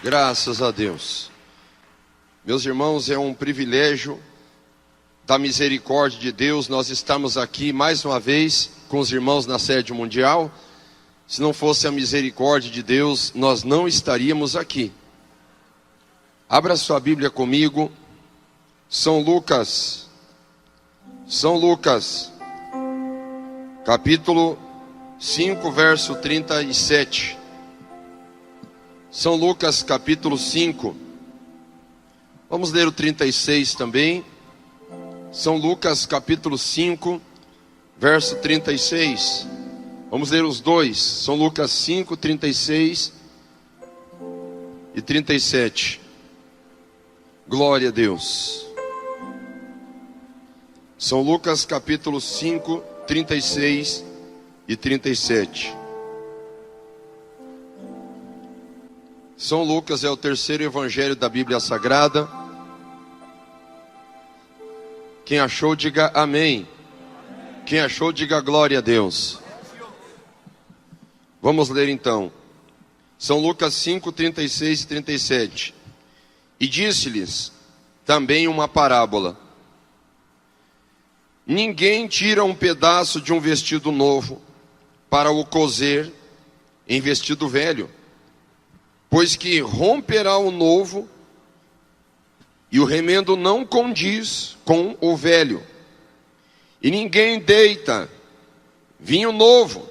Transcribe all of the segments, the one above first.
Graças a Deus. Meus irmãos, é um privilégio da misericórdia de Deus nós estamos aqui mais uma vez com os irmãos na sede mundial. Se não fosse a misericórdia de Deus, nós não estaríamos aqui. Abra sua Bíblia comigo, São Lucas, capítulo 5, verso 37. São Lucas, capítulo 5. Vamos ler o 36 também. São Lucas, capítulo 5, verso 36. Vamos ler os dois. São Lucas 5, 36 e 37. Glória a Deus. São Lucas, capítulo 5, 36 e 37. São Lucas é o terceiro evangelho da Bíblia Sagrada. Quem achou, diga amém. Quem achou, diga glória a Deus. Vamos ler então. São Lucas 5, 36 e 37. E disse-lhes também uma parábola. Ninguém tira um pedaço de um vestido novo para o coser em vestido velho, pois que romperá o novo, e o remendo não condiz com o velho. E ninguém deita vinho novo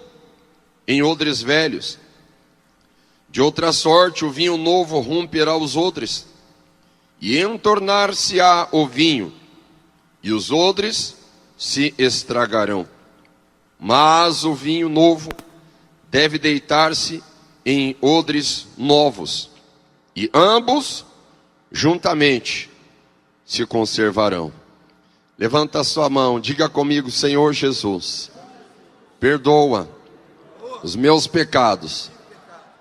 em odres velhos. De outra sorte, o vinho novo romperá os odres, e entornar-se-á o vinho, e os odres se estragarão. Mas o vinho novo deve deitar-se em odres novos, e ambos juntamente se conservarão. Levanta a sua mão, diga comigo: Senhor Jesus, perdoa os meus pecados.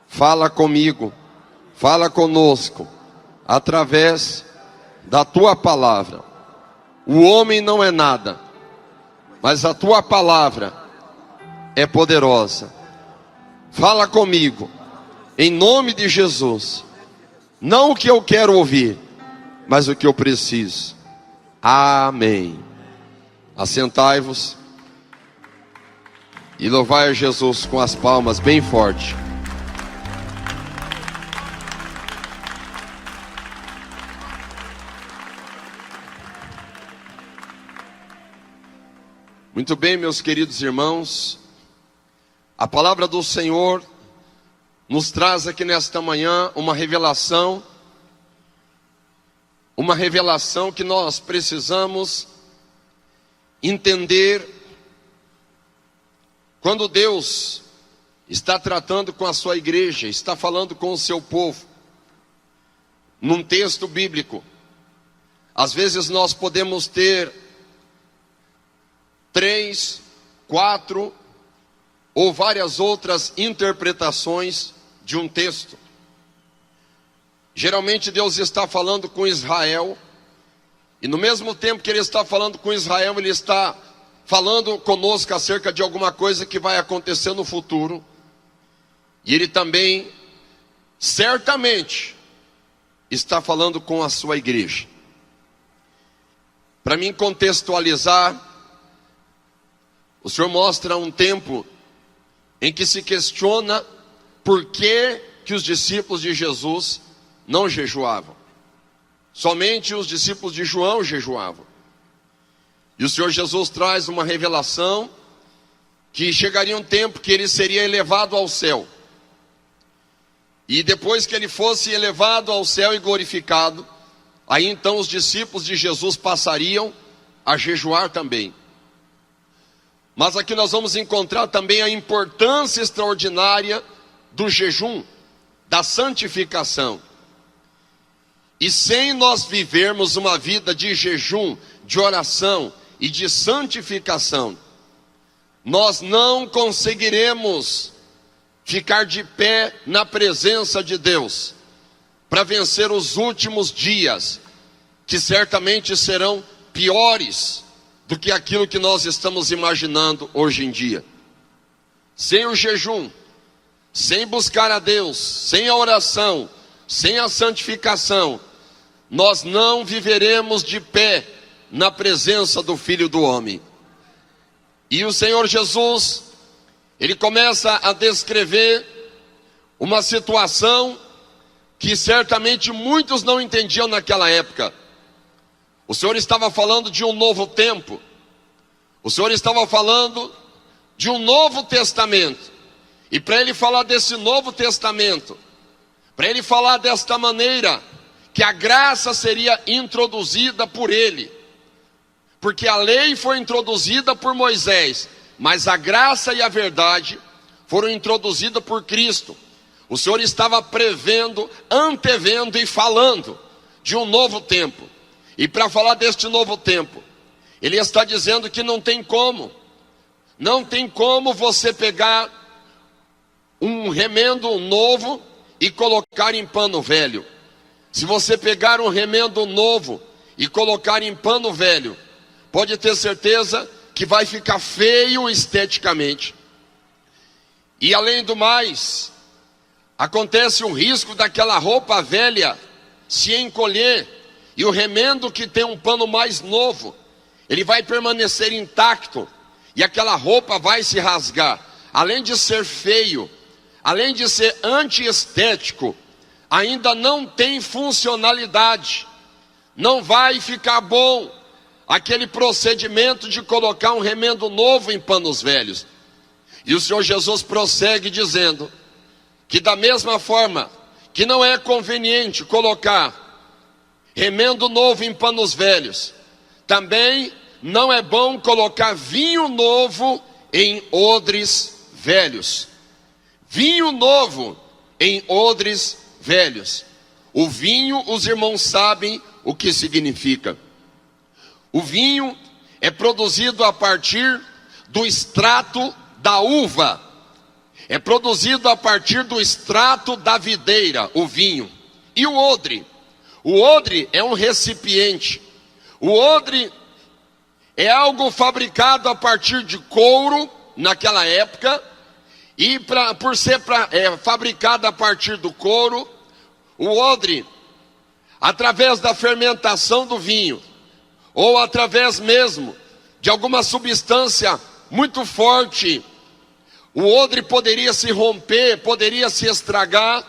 Fala comigo, fala conosco, através da tua palavra. O homem não é nada, mas a tua palavra é poderosa. Fala comigo, em nome de Jesus. Não o que eu quero ouvir, mas o que eu preciso. Amém. Assentai-vos e louvai a Jesus com as palmas bem forte. Muito bem, meus queridos irmãos, a palavra do Senhor nos traz aqui nesta manhã uma revelação que nós precisamos entender. Quando Deus está tratando com a sua igreja, está falando com o seu povo, num texto bíblico, às vezes nós podemos ter 3, 4 ou várias outras interpretações de um texto. Geralmente Deus está falando com Israel, e no mesmo tempo que Ele está falando com Israel, Ele está falando conosco acerca de alguma coisa que vai acontecer no futuro. E Ele também, certamente, está falando com a sua igreja. Para mim contextualizar, o Senhor mostra um tempo em que se questiona por que os discípulos de Jesus não jejuavam. Somente os discípulos de João jejuavam. E o Senhor Jesus traz uma revelação que chegaria um tempo que Ele seria elevado ao céu. E depois que Ele fosse elevado ao céu e glorificado, aí então os discípulos de Jesus passariam a jejuar também. Mas aqui nós vamos encontrar também a importância extraordinária do jejum, da santificação. E sem nós vivermos uma vida de jejum, de oração e de santificação, nós não conseguiremos ficar de pé na presença de Deus para vencer os últimos dias, que certamente serão piores do que aquilo que nós estamos imaginando hoje em dia. Sem o jejum, sem buscar a Deus, sem a oração, sem a santificação, nós não viveremos de pé na presença do Filho do Homem. E o Senhor Jesus, Ele começa a descrever uma situação que certamente muitos não entendiam naquela época. O Senhor estava falando de um novo tempo. O Senhor estava falando de um novo testamento. E para Ele falar desse novo testamento, para Ele falar desta maneira, que a graça seria introduzida por Ele. Porque a lei foi introduzida por Moisés, mas a graça e a verdade foram introduzidas por Cristo. O Senhor estava prevendo, antevendo e falando de um novo tempo. E para falar deste novo tempo, Ele está dizendo que não tem como você pegar um remendo novo e colocar em pano velho. Se você pegar um remendo novo e colocar em pano velho, pode ter certeza que vai ficar feio esteticamente. E além do mais, acontece um risco daquela roupa velha se encolher, e o remendo que tem um pano mais novo, ele vai permanecer intacto, e aquela roupa vai se rasgar. Além de ser feio, além de ser antiestético, ainda não tem funcionalidade. Não vai ficar bom aquele procedimento de colocar um remendo novo em panos velhos. E o Senhor Jesus prossegue dizendo que da mesma forma que não é conveniente colocar remendo novo em panos velhos, também não é bom colocar vinho novo em odres velhos. Vinho novo em odres velhos. O vinho, os irmãos sabem o que significa. O vinho é produzido a partir do extrato da uva. É produzido a partir do extrato da videira, o vinho. E o odre? O odre é um recipiente. O odre é algo fabricado a partir de couro, naquela época. E por ser fabricado a partir do couro, o odre, através da fermentação do vinho, ou através mesmo de alguma substância muito forte, o odre poderia se romper, poderia se estragar.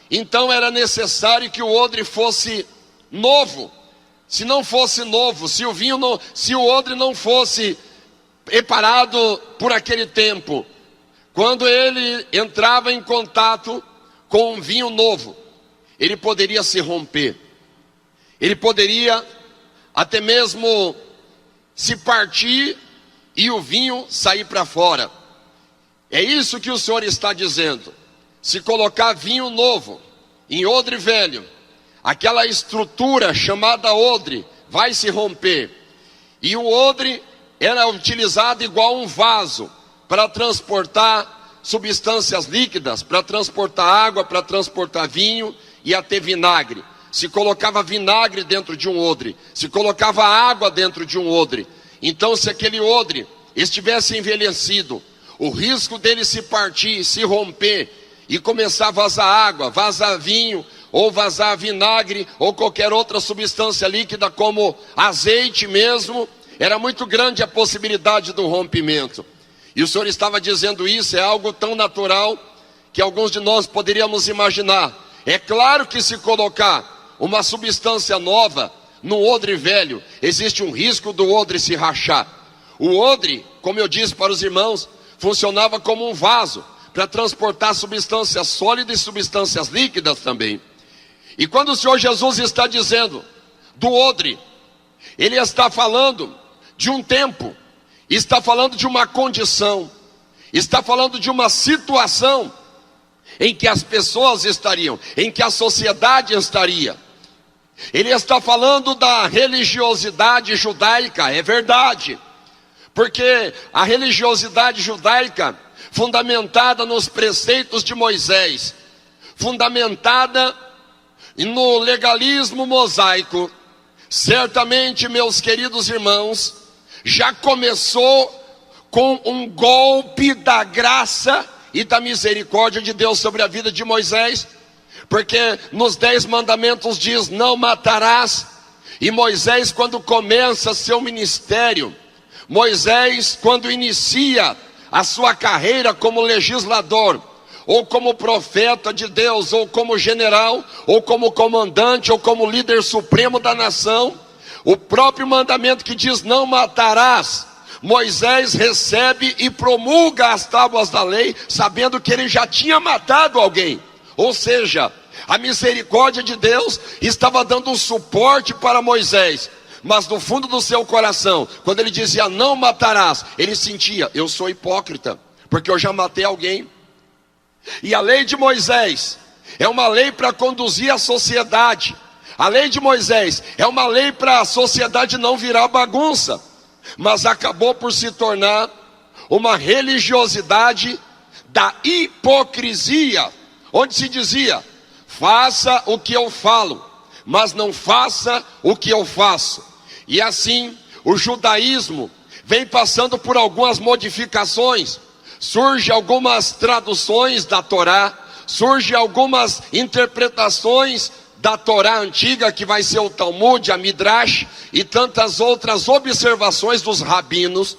Então era necessário que o odre fosse novo. Se não fosse novo, se o odre não fosse preparado por aquele tempo, quando ele entrava em contato com um vinho novo, ele poderia se romper. Ele poderia até mesmo se partir e o vinho sair para fora. É isso que o Senhor está dizendo. Se colocar vinho novo em odre velho, aquela estrutura chamada odre vai se romper. E o odre era utilizado igual um vaso para transportar substâncias líquidas, para transportar água, para transportar vinho e até vinagre. Se colocava vinagre dentro de um odre, se colocava água dentro de um odre. Então, se aquele odre estivesse envelhecido, o risco dele se partir, se romper e começar a vazar água, vazar vinho, ou vazar vinagre, ou qualquer outra substância líquida como azeite mesmo, era muito grande a possibilidade do rompimento. E o Senhor estava dizendo isso, é algo tão natural que alguns de nós poderíamos imaginar. É claro que se colocar uma substância nova num odre velho, existe um risco do odre se rachar. O odre, como eu disse para os irmãos, funcionava como um vaso para transportar substâncias sólidas e substâncias líquidas também. E quando o Senhor Jesus está dizendo do odre, Ele está falando de um tempo, está falando de uma condição, está falando de uma situação em que as pessoas estariam, em que a sociedade estaria. Ele está falando da religiosidade judaica, é verdade, porque a religiosidade judaica, fundamentada nos preceitos de Moisés, fundamentada no legalismo mosaico, certamente, meus queridos irmãos, já começou com um golpe da graça e da misericórdia de Deus sobre a vida de Moisés, porque nos 10 mandamentos diz: não matarás. E Moisés, quando começa seu ministério, Moisés, quando inicia a sua carreira como legislador, ou como profeta de Deus, ou como general, ou como comandante, ou como líder supremo da nação, o próprio mandamento que diz: não matarás, Moisés recebe e promulga as tábuas da lei, sabendo que ele já tinha matado alguém. Ou seja, a misericórdia de Deus estava dando um suporte para Moisés, mas no fundo do seu coração, quando ele dizia não matarás, ele sentia: eu sou hipócrita, porque eu já matei alguém. E a lei de Moisés é uma lei para conduzir a sociedade. A lei de Moisés é uma lei para a sociedade não virar bagunça, mas acabou por se tornar uma religiosidade da hipocrisia, onde se dizia: faça o que eu falo, mas não faça o que eu faço. E assim, o judaísmo vem passando por algumas modificações. Surgem algumas traduções da Torá, surgem algumas interpretações da Torá antiga, que vai ser o Talmud, a Midrash, e tantas outras observações dos rabinos,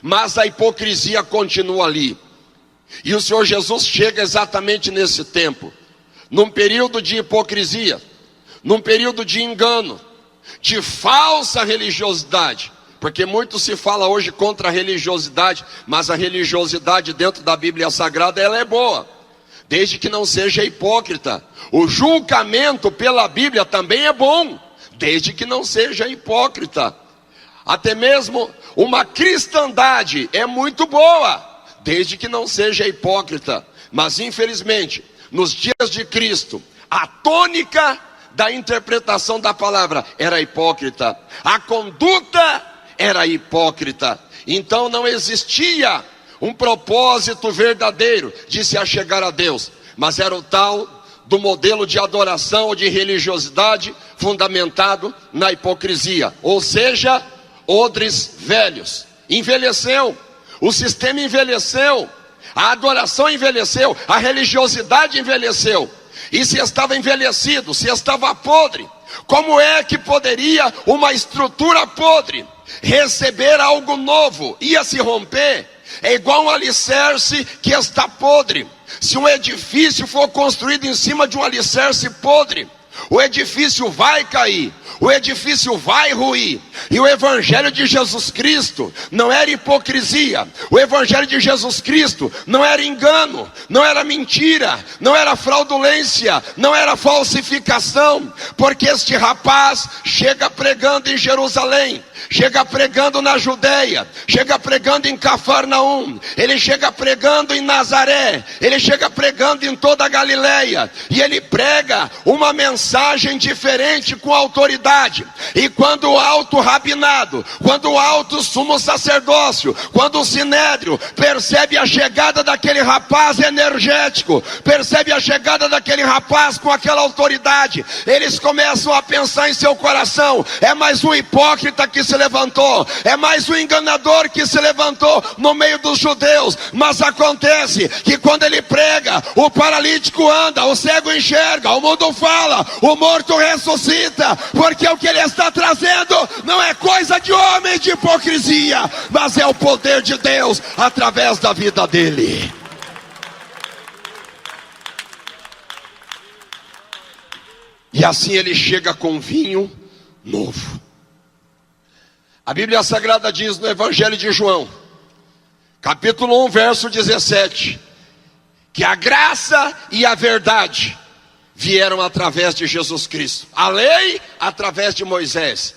mas a hipocrisia continua ali. E o Senhor Jesus chega exatamente nesse tempo, num período de hipocrisia, num período de engano, de falsa religiosidade, porque muito se fala hoje contra a religiosidade, mas a religiosidade dentro da Bíblia Sagrada, ela é boa, desde que não seja hipócrita. O julgamento pela Bíblia também é bom, desde que não seja hipócrita. Até mesmo uma cristandade é muito boa, desde que não seja hipócrita. Mas infelizmente, nos dias de Cristo, a tônica da interpretação da palavra era hipócrita, a conduta era hipócrita. Então não existia um propósito verdadeiro de se achegar a Deus, mas era o tal do modelo de adoração ou de religiosidade fundamentado na hipocrisia, ou seja, odres velhos. Envelheceu, o sistema envelheceu, a adoração envelheceu, a religiosidade envelheceu. E se estava envelhecido, se estava podre, como é que poderia uma estrutura podre receber algo novo? Ia se romper. É igual um alicerce que está podre. Se um edifício for construído em cima de um alicerce podre, o edifício vai cair, o edifício vai ruir. E o Evangelho de Jesus Cristo não era hipocrisia, o Evangelho de Jesus Cristo não era engano, não era mentira, não era fraudulência, não era falsificação, porque este rapaz chega pregando em Jerusalém, chega pregando na Judéia, chega pregando em Cafarnaum, ele chega pregando em Nazaré, ele chega pregando em toda a Galileia, e ele prega uma mensagem diferente, com autoridade. E quando o alto rabinado, quando o alto sumo sacerdócio, quando o sinédrio percebe a chegada daquele rapaz energético, percebe a chegada daquele rapaz com aquela autoridade, eles começam a pensar em seu coração: é mais um hipócrita que se levantou, é mais um enganador que se levantou no meio dos judeus. Mas acontece que quando ele prega, o paralítico anda, o cego enxerga, o mudo fala, o morto ressuscita, porque o que ele está trazendo não é coisa de homem, de hipocrisia, mas é o poder de Deus através da vida dele. E assim ele chega com vinho novo. A Bíblia Sagrada diz no Evangelho de João, capítulo 1, verso 17, que a graça e a verdade vieram através de Jesus Cristo. A lei através de Moisés,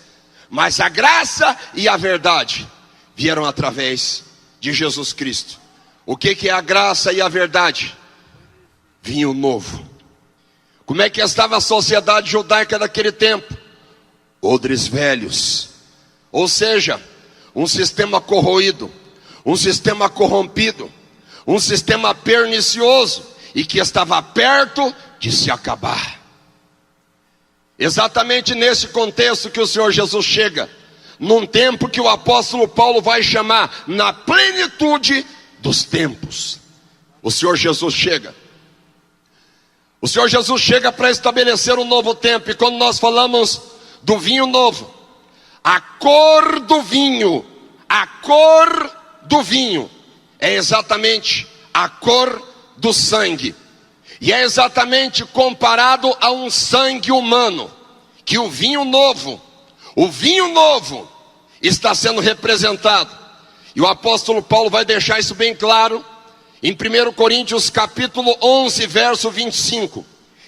mas a graça e a verdade vieram através de Jesus Cristo. O que é a graça e a verdade? Vinho novo. Como é que estava a sociedade judaica daquele tempo? Odres velhos, ou seja, um sistema corroído, um sistema corrompido, um sistema pernicioso, e que estava perto de se acabar. Exatamente nesse contexto que o Senhor Jesus chega, num tempo que o apóstolo Paulo vai chamar na plenitude dos tempos. O Senhor Jesus chega. O Senhor Jesus chega para estabelecer um novo tempo. E quando nós falamos do vinho novo, a cor do vinho é exatamente a cor do sangue. E é exatamente comparado a um sangue humano, que o vinho novo está sendo representado. E o apóstolo Paulo vai deixar isso bem claro em 1 Coríntios capítulo 11, verso 25.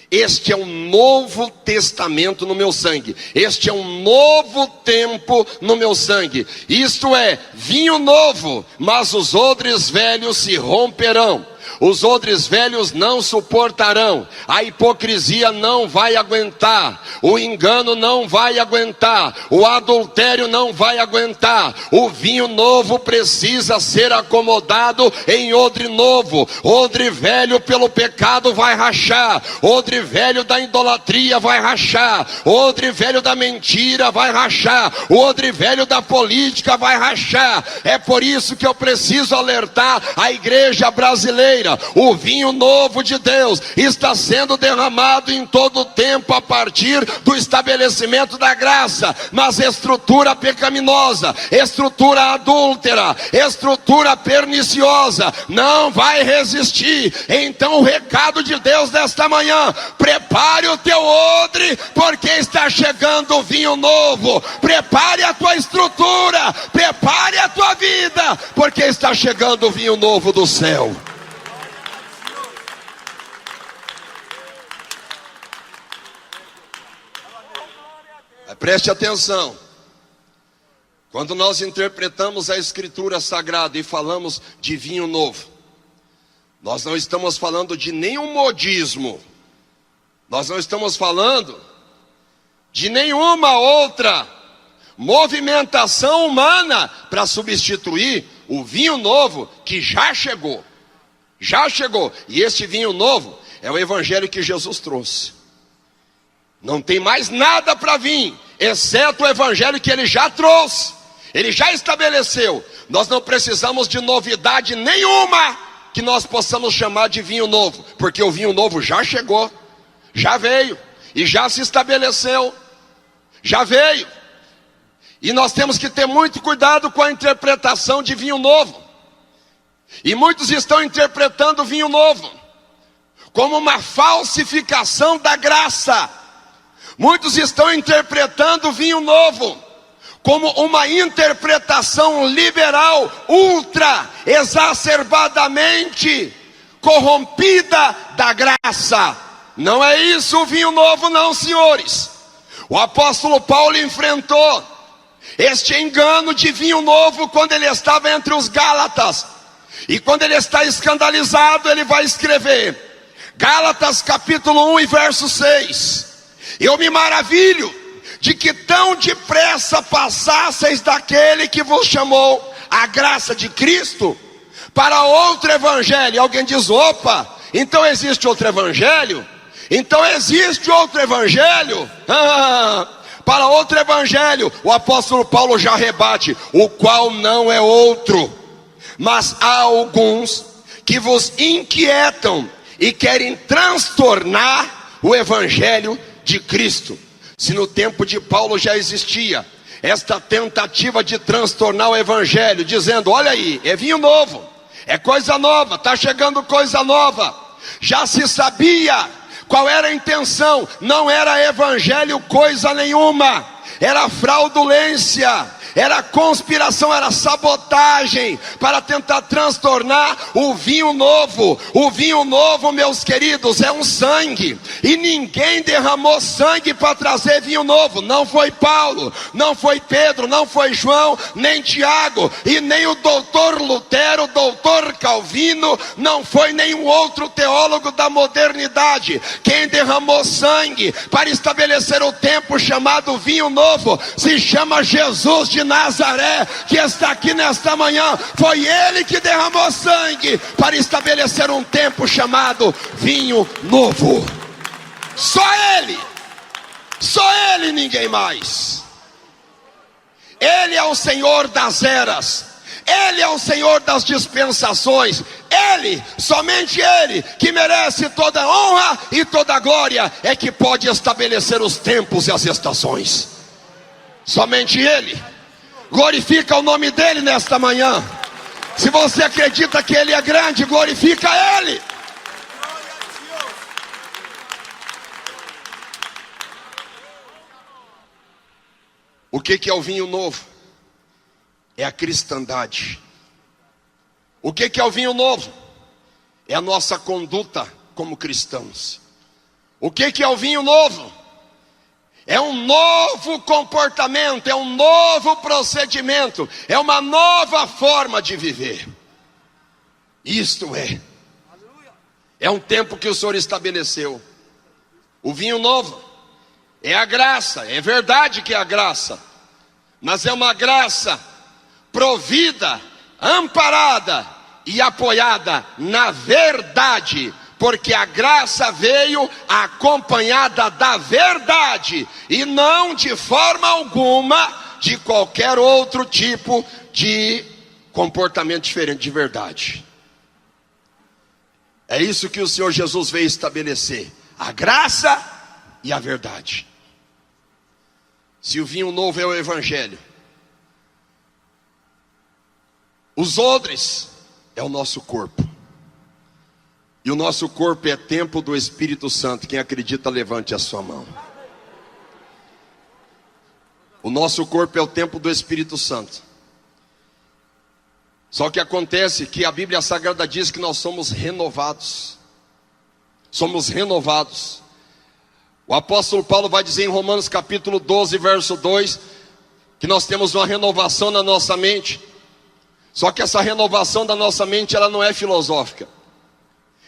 Este é um novo testamento no meu sangue. Este é um novo tempo no meu sangue. Isto é, vinho novo, mas os odres velhos se romperão. Os odres velhos não suportarão. A hipocrisia não vai aguentar. O engano não vai aguentar. O adultério não vai aguentar. O vinho novo precisa ser acomodado em odre novo. Odre velho pelo pecado vai rachar. Odre velho da idolatria vai rachar. Odre velho da mentira vai rachar. Odre velho da política vai rachar. É por isso que eu preciso alertar a igreja brasileira. O vinho novo de Deus está sendo derramado em todo o tempo a partir do estabelecimento da graça. Mas estrutura pecaminosa, estrutura adúltera, estrutura perniciosa não vai resistir. Então o recado de Deus desta manhã: prepare o teu odre, porque está chegando o vinho novo. Prepare a tua estrutura, prepare a tua vida, porque está chegando o vinho novo do céu. Preste atenção. Quando nós interpretamos a Escritura Sagrada e falamos de vinho novo, nós não estamos falando de nenhum modismo. Nós não estamos falando de nenhuma outra movimentação humana para substituir o vinho novo que já chegou. Já chegou. E este vinho novo é o evangelho que Jesus trouxe. Não tem mais nada para vir, exceto o evangelho que ele já trouxe. Ele já estabeleceu. Nós não precisamos de novidade nenhuma que nós possamos chamar de vinho novo, porque o vinho novo já chegou, já veio e já se estabeleceu. Já veio. E nós temos que ter muito cuidado com a interpretação de vinho novo. E muitos estão interpretando o vinho novo como uma falsificação da graça. Muitos estão interpretando o vinho novo como uma interpretação liberal, ultra, exacerbadamente corrompida da graça. Não é isso o vinho novo não, senhores. O apóstolo Paulo enfrentou este engano de vinho novo quando ele estava entre os Gálatas. E quando ele está escandalizado, ele vai escrever, Gálatas capítulo 1 e verso 6. Eu me maravilho de que tão depressa passasseis daquele que vos chamou a graça de Cristo para outro evangelho. Alguém diz, opa, então existe outro evangelho? Então existe outro evangelho? Para outro evangelho, o apóstolo Paulo já rebate, o qual não é outro, mas há alguns que vos inquietam e querem transtornar o evangelho de Cristo. Se no tempo de Paulo já existia esta tentativa de transtornar o evangelho, dizendo, olha aí, é vinho novo, é coisa nova, está chegando coisa nova. Já se sabia qual era a intenção, não era evangelho coisa nenhuma, era fraudulência, era conspiração, era sabotagem para tentar transtornar o vinho novo. O vinho novo, meus queridos, é um sangue, e ninguém derramou sangue para trazer vinho novo. Não foi Paulo, não foi Pedro, não foi João, nem Tiago, e nem o doutor Lutero, doutor Calvino, não foi nenhum outro teólogo da modernidade. Quem derramou sangue para estabelecer o tempo chamado vinho novo se chama Jesus de Nazaré, que está aqui nesta manhã. Foi ele que derramou sangue para estabelecer um tempo chamado vinho novo. Só ele, ninguém mais. Ele é o Senhor das eras, ele é o Senhor das dispensações, Ele, somente Ele, que merece toda honra e toda glória, é que pode estabelecer os tempos e as estações. Somente Ele. Glorifica o nome dEle nesta manhã. Se você acredita que Ele é grande, glorifica Ele. O que é o vinho novo? É a cristandade. O que é o vinho novo? É a nossa conduta como cristãos. O que é o vinho novo? É um novo comportamento, é um novo procedimento, é uma nova forma de viver. Isto é um tempo que o Senhor estabeleceu. O vinho novo é a graça, é verdade que é a graça, mas é uma graça provida, amparada e apoiada na verdade. Porque a graça veio acompanhada da verdade, e não de forma alguma de qualquer outro tipo de comportamento diferente de verdade. É isso que o Senhor Jesus veio estabelecer: a graça e a verdade. Se o vinho novo é o Evangelho, os odres é o nosso corpo. E o nosso corpo é templo do Espírito Santo. Quem acredita, levante a sua mão. O nosso corpo é o templo do Espírito Santo. Só que acontece que a Bíblia Sagrada diz que nós somos renovados. Somos renovados. O apóstolo Paulo vai dizer em Romanos capítulo 12, verso 2, que nós temos uma renovação na nossa mente. Só que essa renovação da nossa mente, ela não é filosófica.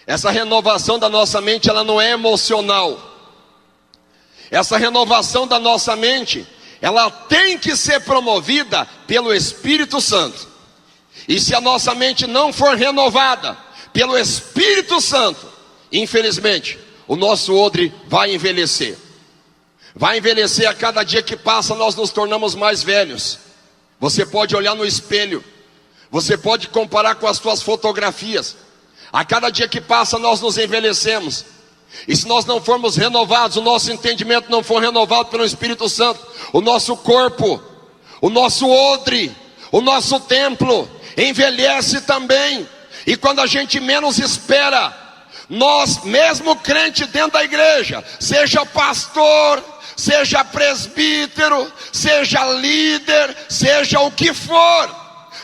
Essa renovação da nossa mente, ela não é emocional. Essa renovação da nossa mente, ela tem que ser promovida pelo Espírito Santo. E se a nossa mente não for renovada pelo Espírito Santo, infelizmente, o nosso odre vai envelhecer. Vai envelhecer a cada dia que passa, nós nos tornamos mais velhos. Você pode olhar no espelho, você pode comparar com as suas fotografias. A cada dia que passa nós nos envelhecemos. E se nós não formos renovados, o nosso entendimento não for renovado pelo Espírito Santo, o nosso corpo, o nosso odre, o nosso templo envelhece também. E quando a gente menos espera, nós, mesmo crente dentro da igreja, seja pastor, seja presbítero, seja líder, seja o que for,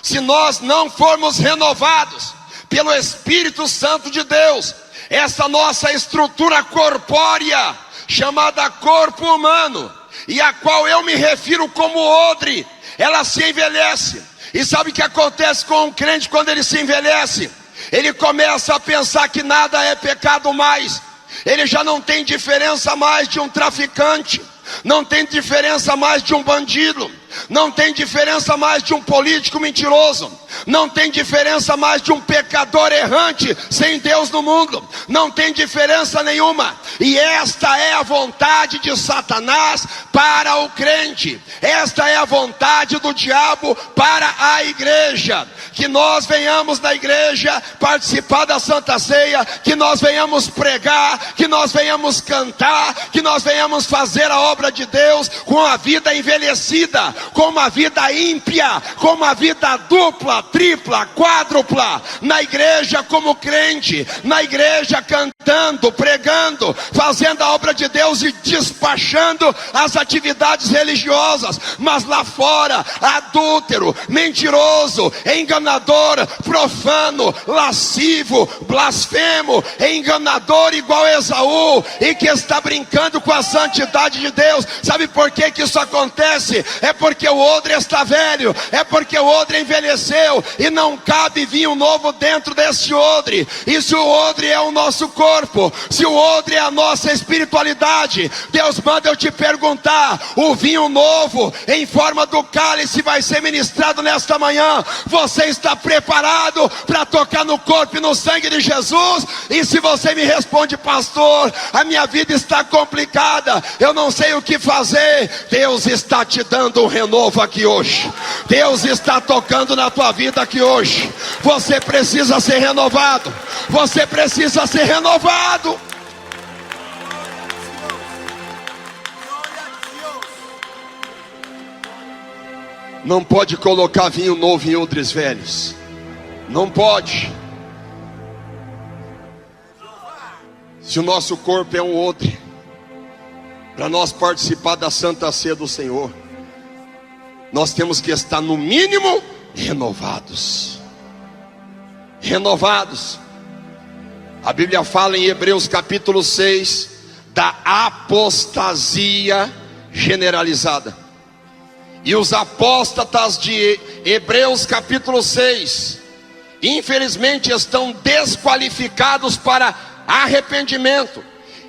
se nós não formos renovados pelo Espírito Santo de Deus, essa nossa estrutura corpórea, chamada corpo humano, e a qual eu me refiro como odre, ela se envelhece. E sabe o que acontece com um crente quando ele se envelhece? Ele começa a pensar que nada é pecado mais. Ele já não tem diferença mais de um traficante, não tem diferença mais de um bandido, não tem diferença mais de um político mentiroso, não tem diferença mais de um pecador errante sem Deus no mundo, não tem diferença nenhuma. E esta é a vontade de Satanás para o crente, esta é a vontade do diabo para a igreja, que nós venhamos na igreja participar da Santa Ceia, que nós venhamos pregar, que nós venhamos cantar, que nós venhamos fazer a obra de Deus com a vida envelhecida, com uma vida ímpia, com uma vida dupla, tripla, quádrupla, na igreja como crente, na igreja cantando, pregando, fazendo a obra de Deus e despachando as atividades religiosas, mas lá fora, adúltero, mentiroso, enganador, profano, lascivo, blasfemo, enganador igual Esaú, e que está brincando com a santidade de Deus. Sabe por que que isso acontece? É porque o odre está velho, é porque o odre envelheceu, e não cabe vinho novo dentro desse odre. E se o odre é o nosso corpo, se o odre é a nossa espiritualidade, Deus manda eu te perguntar: o vinho novo em forma do cálice vai ser ministrado nesta manhã, você está preparado para tocar no corpo e no sangue de Jesus? E se você me responde: pastor, a minha vida está complicada, eu não sei o que fazer, Deus está te dando um renovo aqui hoje. Deus está tocando na tua vida aqui hoje. Você precisa ser renovado. Você precisa ser renovado. Não pode colocar vinho novo em odres velhos. Não pode. Se o nosso corpo é um odre, para nós participar da Santa Ceia do Senhor, nós temos que estar no mínimo renovados. Renovados. A Bíblia fala em Hebreus capítulo 6 da apostasia generalizada. E os apóstatas de Hebreus capítulo 6, infelizmente, estão desqualificados para arrependimento.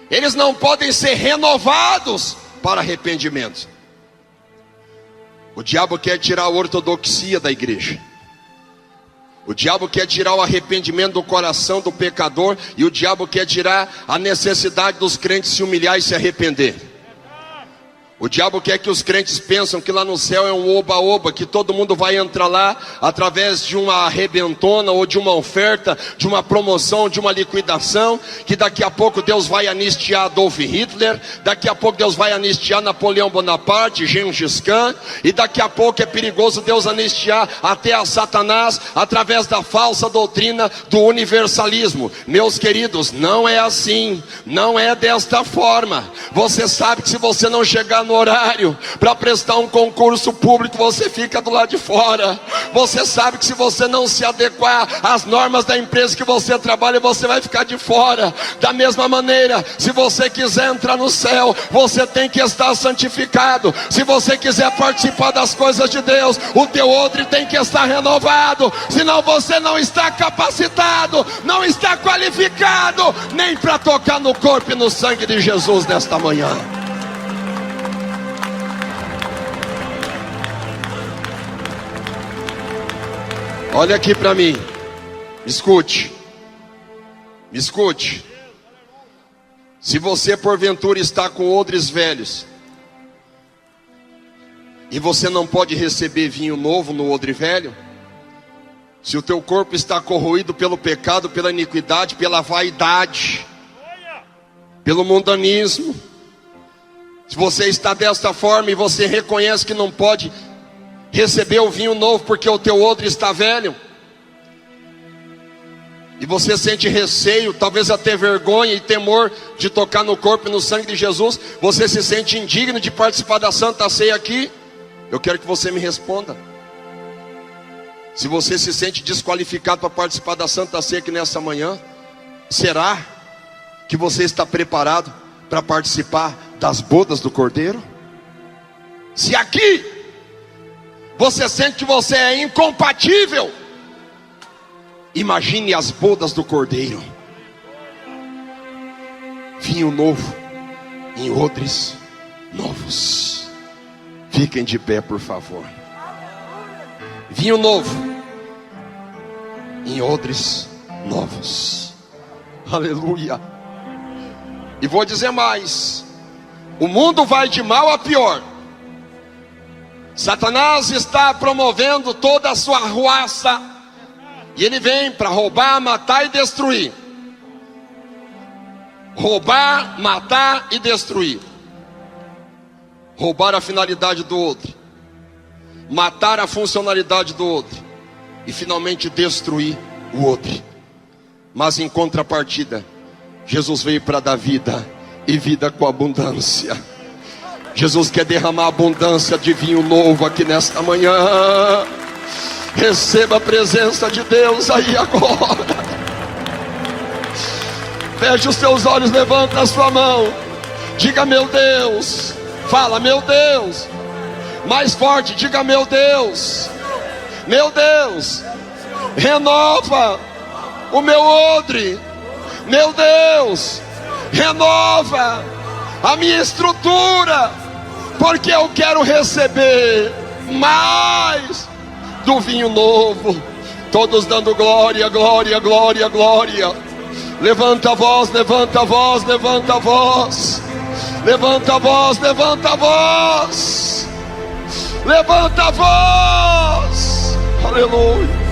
Eles não podem ser renovados para arrependimento. O diabo quer tirar a ortodoxia da igreja. O diabo quer tirar o arrependimento do coração do pecador. E o diabo quer tirar a necessidade dos crentes se humilhar e se arrepender. O diabo quer que os crentes pensam que lá no céu é um oba-oba, que todo mundo vai entrar lá através de uma arrebentona ou de uma oferta, de uma promoção, de uma liquidação, que daqui a pouco Deus vai anistiar Adolf Hitler, daqui a pouco Deus vai anistiar Napoleão Bonaparte, Gengis Khan, e daqui a pouco é perigoso Deus anistiar até a Satanás através da falsa doutrina do universalismo. Meus queridos, não é assim, não é desta forma. Você sabe que se você não chegar no horário para prestar um concurso público, você fica do lado de fora. Você sabe que se você não se adequar às normas da empresa que você trabalha, você vai ficar de fora. Da mesma maneira, se você quiser entrar no céu, você tem que estar santificado. Se você quiser participar das coisas de Deus, o teu odre tem que estar renovado. Senão você não está capacitado, não está qualificado nem para tocar no corpo e no sangue de Jesus nesta manhã. Olha aqui para mim, me escute, me escute. Se você porventura está com odres velhos, e você não pode receber vinho novo no odre velho, se o teu corpo está corroído pelo pecado, pela iniquidade, pela vaidade, pelo mundanismo, se você está desta forma e você reconhece que não pode receber o vinho novo porque o teu odre está velho, e você sente receio, talvez até vergonha e temor de tocar no corpo e no sangue de Jesus, você se sente indigno de participar da Santa Ceia aqui, eu quero que você me responda. Se você se sente desqualificado para participar da Santa Ceia aqui nessa manhã, será que você está preparado para participar das bodas do Cordeiro? Se aqui você sente que você é incompatível, imagine as bodas do Cordeiro. Vinho novo em odres novos. Fiquem de pé, por favor. Vinho novo em odres novos. Aleluia. E vou dizer mais: o mundo vai de mal a pior. Satanás está promovendo toda a sua arruaça, e ele vem para roubar, matar e destruir. Roubar, matar e destruir. Roubar a finalidade do outro, matar a funcionalidade do outro, e finalmente destruir o outro. Mas em contrapartida, Jesus veio para dar vida, e vida com abundância. Jesus quer derramar abundância de vinho novo aqui nesta manhã. Receba a presença de Deus aí agora. Feche os teus olhos, levanta a sua mão. Diga: meu Deus. Fala: meu Deus. Mais forte, diga: meu Deus. Meu Deus, renova o meu odre. Meu Deus, renova a minha estrutura, porque eu quero receber mais do vinho novo. Todos dando glória, glória, glória, glória. Levanta a voz, levanta a voz, levanta a voz. Levanta a voz, levanta a voz. Levanta a voz. Aleluia.